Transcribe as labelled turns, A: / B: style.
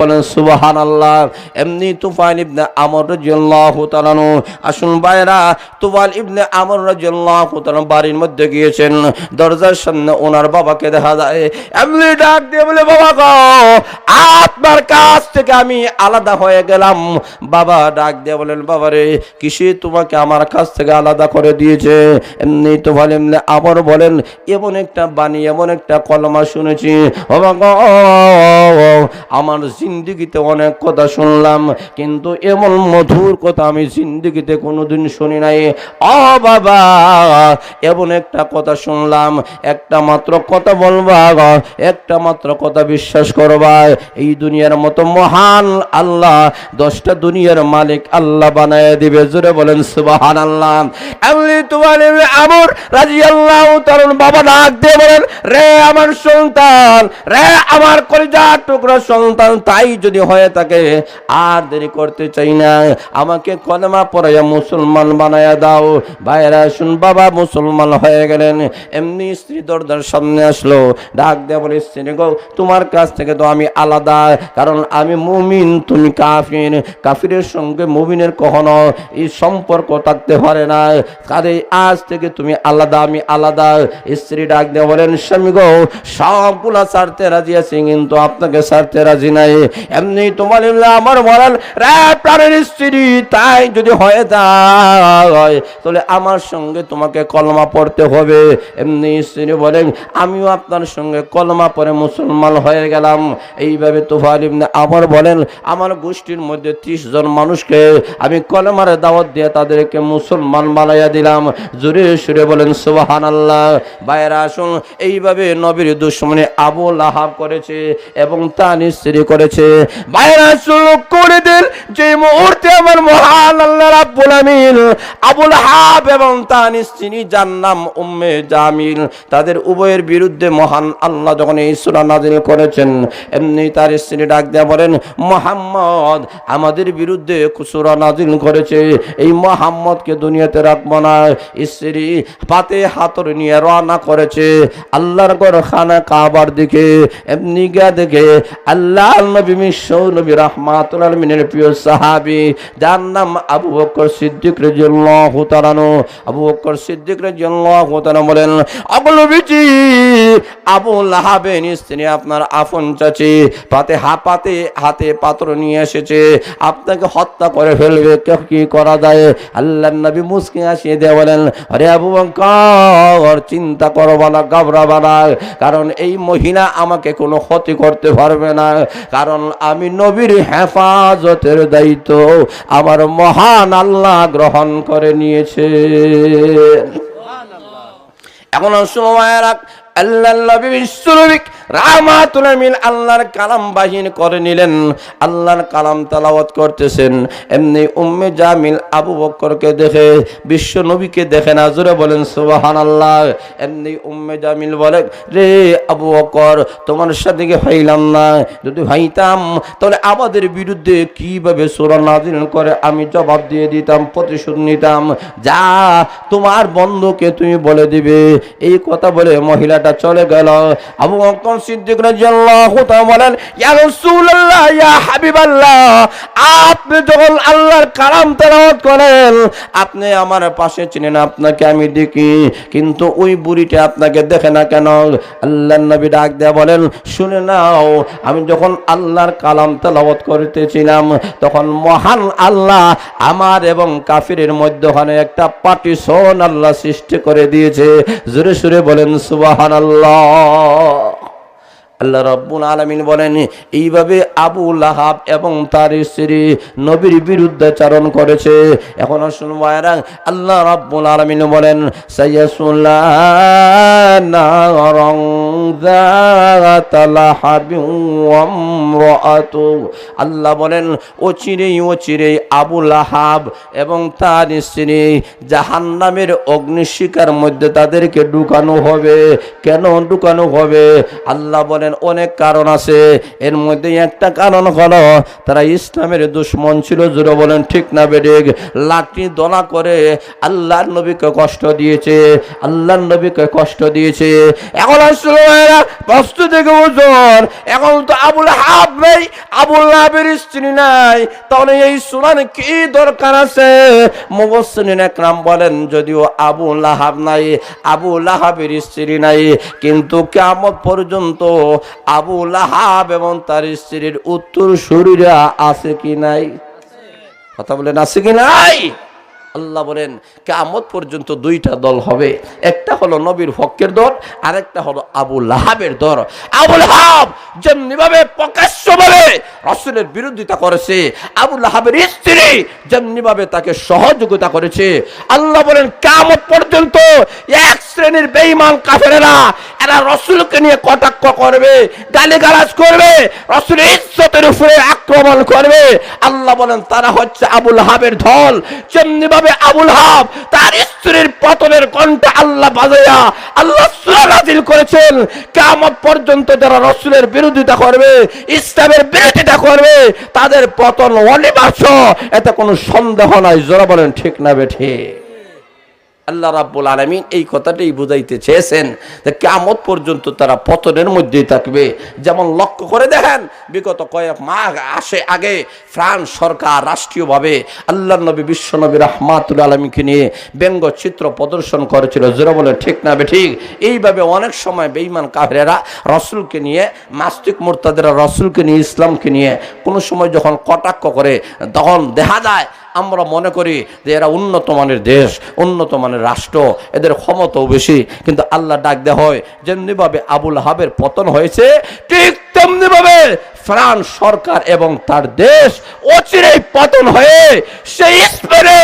A: বলেন সুবহানাল্লাহ। এমনি তুফাইল ইবনে আমর রাদিয়াল্লাহু তাআলা আসুন ভাইরা, তুফাইল ইবনে আমর রাদিয়াল্লাহু তাআলা বাড়ির মধ্যে গিয়েছেন, দরজার সামনে ওনার বাবাকে দেখা যায়। এমনি ডাক দিয়ে বলে, বাবা গো, আপনার কাছ থেকে আমি আলাদা হয়ে গেলাম। বাবা ডাক দিয়ে বলেন, বাবা রে, কিসে তোমাকে আমার কাছ থেকে আলাদা করে দিয়েছে? এমনি তুফাইল ইবনে আমর বলেন, এমন একটা বাণী, এমন একটা কলমা শুনেছি, বাবা গো, আমার জিন্দেগিতে অনেক কথা শুনলাম, কিন্তু এমন মধুর কথা আমি জিন্দেগিতে কোনোদিন শুনি নাই। ও বাবা, এমন একটা কথা শুনলাম, একটা মাত্র কথা বলবা, একটা মাত্র কথা বিশ্বাস করবা, এই দুনিয়ার মতো মহান আল্লাহ 10টা দুনিয়ার মালিক আল্লাহ বানায় দিবে। জোরে বলেন সুবহানাল্লাহ। এমনি তোমার আমর রাদিয়াল্লাহু তাআলা বাবা ডাক দিয়ে বলেন, রে আমার সন্তান, রে আমার কলিজার টুকরা সন্তান, তাই যদি হয়ে থাকে আর দেরি করতে চাই না, আমাকে কলেমা পড়াইয়া মুসলমান বানায়া দাও। ভাইরা শুন, বাবা মুসলমান হয়ে গেলেন। এমনি স্ত্রী দরজার সামনে আসলো, ডাক দেয়া বলে, স্ত্রী গো, তোমার কাছ থেকে তো আমি আলাদা, কারণ আমি মুমিন, তুমি কাফির। কাফিরের সঙ্গে মুমিনের কখনো এই সম্পর্ক থাকতে পারে না, কাজে আজ থেকে তুমি আলাদা, আমি আলাদা। স্ত্রী ডাক দেয়া বলেন, স্বামী গো, সবগুলা ছাড়তে রাজি আছি, কিন্তু আপনাকে ছাড়তে রাজি নাই। এমনি তোমার আমার বলেন, রে প্রাণের স্ত্রী, তাই যদি হয়ে যায় তাহলে আমার সঙ্গে তোমাকে কলমা পড়তে হবে। এমনি স্ত্রী বলেন, আমিও আপনার সঙ্গে কলমা পড়ে মুসলমান হয়ে গেলাম। এইভাবে তুফাইল ইবনে আমর বলেন, আমার গোষ্ঠীর মধ্যে 30 জন মানুষকে আমি কলমার দাওয়াত দিয়ে তাদেরকে মুসলমান বানাইয়া দিলাম। জোরে সুরে বলেন সুবহানাল্লাহ। ভাইরা আসুন, এইভাবে নবীর দুশমনে আবু লাহাব করেছে এবং তার স্ত্রী করেছে। ভাইরা শুরু করে দেন, যে মুহূর্তে আমার মহান আল্লাহ রাব্বুল আমিন আবু লাহাব এবং তার স্ত্রী যার নাম উম্মে জামিল, তাদের উভয়ের বিরুদ্ধে মহান আল্লাহ যখন এই সূরা নাযিল করেছেন, এমনি তার স্ত্রী ডাক দেয়া বলেন, মুহাম্মদ আমাদের বিরুদ্ধে সূরা নাযিল করেছে, এই মুহাম্মদকে দুনিয়াতে রাখবো না। স্ত্রী পাতে হাতর নিয়ে রওনা করেছে আল্লাহর ঘর খানা কাবার দিকে। এমনি গিয়া দেখে আল্লাহর নবী বিশ্ব নবী রাহমাতুল আলামিনের প্রিয় সাহাবী যার নাম আবু বকর সিদ্দিক রাদিয়াল্লাহু তাআলা, আবু বকর সিদ্দিক রাদিয়াল্লাহু তাআলা বলেন, আবু নবীজি, আবু লাহাবের স্ত্রী আপনার আপন চাচী হাতে পাথর নিয়ে এসেছে, আপনাকে হত্যা করে ফেলবে, কি করা যায়? আল্লাহর নবী মুস্কি হাসিয়ে দিয়ে বলেন, আরে আবু বকর, চিন্তা করবা না, ঘাবড়াবা না, কারণ এই মহিলা আমাকে কোনো ক্ষতি করতে পারবে না, কারণ আমি নবীর হেফাজতের দায়িত্ব আমার মহান আল্লাহ গ্রহণ করে নিয়েছে। এখন সময় রাখ, আল্লাহর নবী বিশ্বনবী রাহমাতুল আলামিন আল্লাহর কালাম বাহির করে নিলেন, আল্লাহর কালাম তেলাওয়াত করতেছেন। এমনি উম্মে জামিল আবু বকরকে দেখে বিশ্ব নবীকে দেখে না। জোরে বলেন সুবহানাল্লাহ। এমনি উম্মে জামিল বলে, রে আবু বকর, তোমার সাথে ভাইলাম না, যদি ভাইতাম তাহলে আমাদের বিরুদ্ধে কিভাবে সূরা নাযিল করে আমি জবাব দিয়ে দিতাম, প্রতিশোধ নিতাম। যা তোমার বন্ধুকে তুমি বলে দিবে। এই কথা বলে মহিলাটা চলে গেল। আবু বকর সিদ্দিক রাদিয়াল্লাহু তাআলা বলেন, ইয়া রাসূলুল্লাহ, ইয়া হাবিবাল্লাহ, আপনি যখন আল্লাহর কালাম তেলাওয়াত করেন, আপনি আমার পাশে ছিলেন, আপনাকে আমি দেখি, কিন্তু ওই বুড়িটা আপনাকে দেখে না কেন? আল্লাহর নবী ডাক দেয়া বলেন, শুনে নাও, আমি যখন আল্লাহর কালাম তেলাওয়াত করতেছিলাম, তখন মহান আল্লাহ আমার এবং কাফিরের মধ্যখানে একটা পার্টিশন আল্লাহ সৃষ্টি করে দিয়েছে। জোরে সুরে বলেন সুবহানাল্লাহ। আল্লাহ রাব্বুল আলামিন বলেন, এইভাবে আবু লাহাব এবং তার স্ত্রী নবীর বিরুদ্ধাচরণ করেছে। এখন আসুন ভাইরা, আল্লাহ রাব্বুল আলামিন বলেন, সায়াসুলা নারান যাতা লাহাবিন ওয়া ইমরাআতু, আল্লাহ বলেন অচিরেই আবু লাহাব এবং তার স্ত্রী জাহান্নামের অগ্নিশিখার মধ্যে তাদেরকে ঢুকানো হবে। কেন ঢুকানো হবে? আল্লাহ বলেন, বলেন অনেক কারণ আছে, এর মধ্যে একটা কারণ হলো তারা ইসলামের দুশমন ছিল। জোরে বলেন ঠিক না বেঠিক? লাঠি দলা করে আল্লাহর নবীকে কষ্ট দিয়েছে, আল্লাহর নবীকে কষ্ট দিয়েছে। এখন আসলে প্রশ্ন থেকে বুঝুন, এখন তো আবুল হাব নেই, আবুল লাহাবের স্ত্রী নাই, তাহলে এই সুরান কি দরকার আছে? মুফাসসিরিন একরাম বলেন যদিও আবু লাহাব নাই, আবু লাহাবের স্ত্রী নাই, কিন্তু কিয়ামত পর্যন্ত আবু লাহাব এবং তার স্ত্রীর উত্তরসূরিরা আছে কি নাই? কথা বলেন আছে কি নাই? আল্লাহ বলেন কিয়ামত পর্যন্ত দুইটা দল হবে, একটা হলো নবীর পক্ষের দল, আরেকটা হলো আবু লাহাবের দল। আবু লাহাব যেমনিভাবে প্রকাশ্যভাবে রাসূলের বিরোধিতা করেছে, আবু লাহাবের স্ত্রী যেমনিভাবে তাকে সহযোগিতা করেছে, আল্লাহ বলেন কিয়ামত পর্যন্ত এক শ্রেণীর বেঈমান কাফেরেরা এরা রাসূলকে নিয়ে কটাক্ষ করবে, গালিগালাজ করবে, রাসূলের ইজ্জতের উপরে আক্রমণ করবে। আল্লাহ বলেন তারা হচ্ছে আবু লাহাবের দল। যেমনিভাবে আবু লাহাব তার স্ত্রীর পতনের কণ্ঠ আল্লাহ বাজায়া আল্লাহ সূরা নাযিল করেছেন, কিয়ামত পর্যন্ত যারা রাসূলের বিরোধিতা করবে, ইসলামের বিরোধিতা করবে, তাদের পতন অনিবার্য, এতে কোনো সন্দেহ নাই। জোরে বলেন ঠিক না বেঠিক? আল্লাহ রাব্বুল আলামিন এই কথাটাই বুঝাইতে চেয়েছেন যে কিয়ামত পর্যন্ত তারা পতনের মধ্যেই থাকবে। যেমন লক্ষ্য করে দেখেন, বিগত কয়েক মাস আগে ফ্রান্স সরকার রাষ্ট্রীয়ভাবে আল্লাহর নবী বিশ্বনবী রাহমাতুল আলামিনকে নিয়ে ব্যঙ্গচিত্র প্রদর্শন করেছিল। জোরে বলে ঠিক না বেঠিক? এইভাবে অনেক সময় বেঈমান কাফেরেরা রাসূলকে নিয়ে, নাস্তিক মুরতাদেরা রাসূলকে নিয়ে, ইসলামকে নিয়ে কোনো সময় যখন কটাক্ষ করে, তখন দেখা যায় আমরা মনে করি যে এরা উন্নত মানের দেশ, উন্নত মানের রাষ্ট্র, এদের ক্ষমতাও বেশি। কিন্তু আল্লাহ ডাক দেওয়া হয় যেমনিভাবে আবু লাহাবের পতন হয়েছে, ঠিক তেমনিভাবে ফ্রান্স সরকার এবং তার দেশ অচিরেই পতন হয়ে সেই স্পেনে